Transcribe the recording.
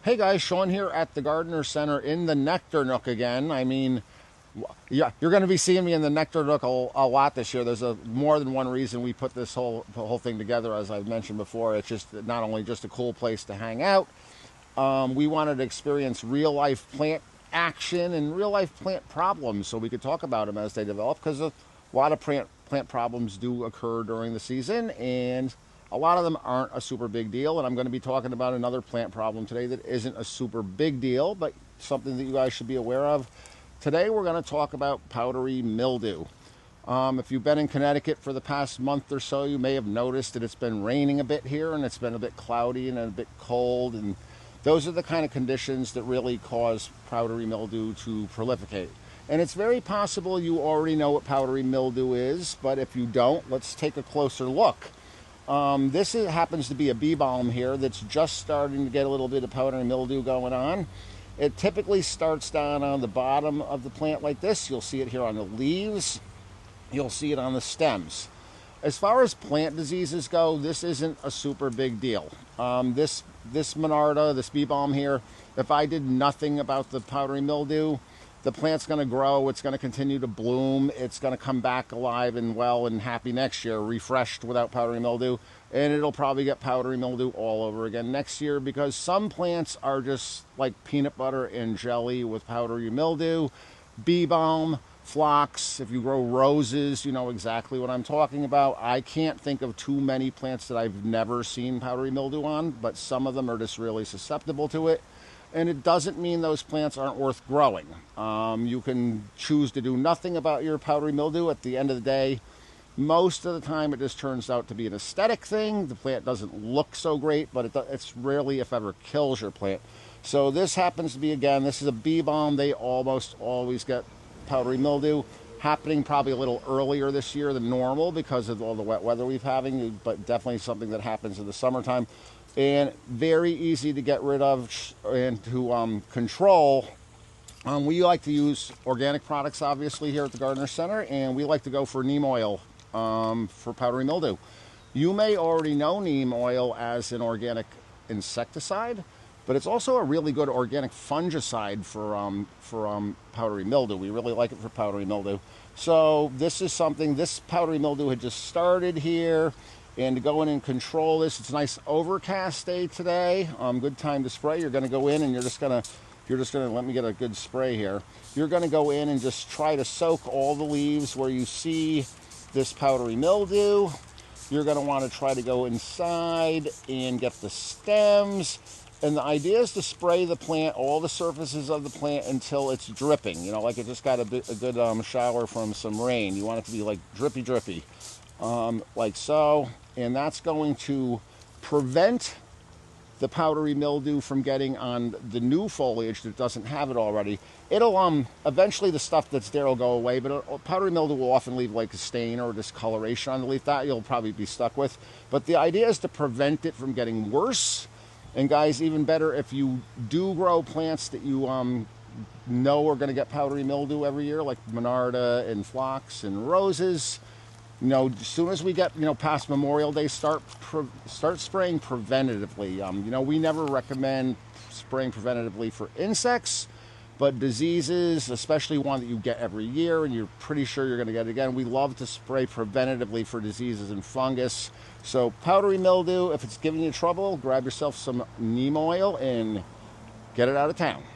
Hey guys, Sean here at the Gardener Center in the Nectar Nook again. Yeah, you're going to be seeing me in the Nectar Nook a lot this year. There's more than one reason we put this whole thing together, as I've mentioned before. It's just not only just a cool place to hang out. We wanted to experience real life plant action and real life plant problems, so we could talk about them as they develop. Because a lot of plant problems do occur during the season, and a lot of them aren't a super big deal. And I'm going to be talking about another plant problem today that isn't a super big deal, but something that you guys should be aware of. Today we're going to talk about powdery mildew. If you've been in Connecticut for the past month or so, you may have noticed that it's been raining a bit here, and it's been a bit cloudy and a bit cold, and those are the kind of conditions that really cause powdery mildew to proliferate. And it's very possible you already know what powdery mildew is, but if you don't, let's take a closer look. This happens to be a bee balm here that's just starting to get a little bit of powdery mildew going on. It typically starts down on the bottom of the plant like this. You'll see it here on the leaves. You'll see it on the stems. As far as plant diseases go, this isn't a super big deal. This Monarda, this bee balm here, if I did nothing about the powdery mildew, the plant's going to grow, it's going to continue to bloom, it's going to come back alive and well and happy next year, refreshed without powdery mildew, and it'll probably get powdery mildew all over again next year, because some plants are just like peanut butter and jelly with powdery mildew. Bee balm, phlox, if you grow roses, you know exactly what I'm talking about. I can't think of too many plants that I've never seen powdery mildew on, but some of them are just really susceptible to it. And it doesn't mean those plants aren't worth growing. You can choose to do nothing about your powdery mildew. At the end of the day, most of the time it just turns out to be an aesthetic thing. The plant doesn't look so great, but it's rarely, if ever, kills your plant. So this happens to be, again, this is a bee balm. They almost always get powdery mildew, happening probably a little earlier this year than normal because of all the wet weather we've having, but definitely something that happens in the summertime. And very easy to get rid of and to control. We like to use organic products, obviously, here at the Gardener Center, and we like to go for neem oil for powdery mildew. You may already know neem oil as an organic insecticide, but it's also a really good organic fungicide for powdery mildew. We really like it for powdery mildew. So this is something, this powdery mildew had just started here. And to go in and control this, it's a nice overcast day today. Good time to spray. You're going to go in and you're just going to let me get a good spray here. You're going to go in and just try to soak all the leaves where you see this powdery mildew. You're going to want to try to go inside and get the stems. And the idea is to spray the plant, all the surfaces of the plant, until it's dripping. You know, like it just got a good shower from some rain. You want it to be like drippy, drippy. Like so, and that's going to prevent the powdery mildew from getting on the new foliage that doesn't have it already. It'll eventually the stuff that's there will go away, but powdery mildew will often leave like a stain or discoloration on the leaf. That you'll probably be stuck with. But the idea is to prevent it from getting worse. And guys, even better, if you do grow plants that you know are going to get powdery mildew every year, like Monarda and phlox and roses. You know, as soon as we get, past Memorial Day, start spraying preventatively. We never recommend spraying preventatively for insects, but diseases, especially one that you get every year and you're pretty sure you're going to get it again, we love to spray preventatively for diseases and fungus. So powdery mildew, if it's giving you trouble, grab yourself some neem oil and get it out of town.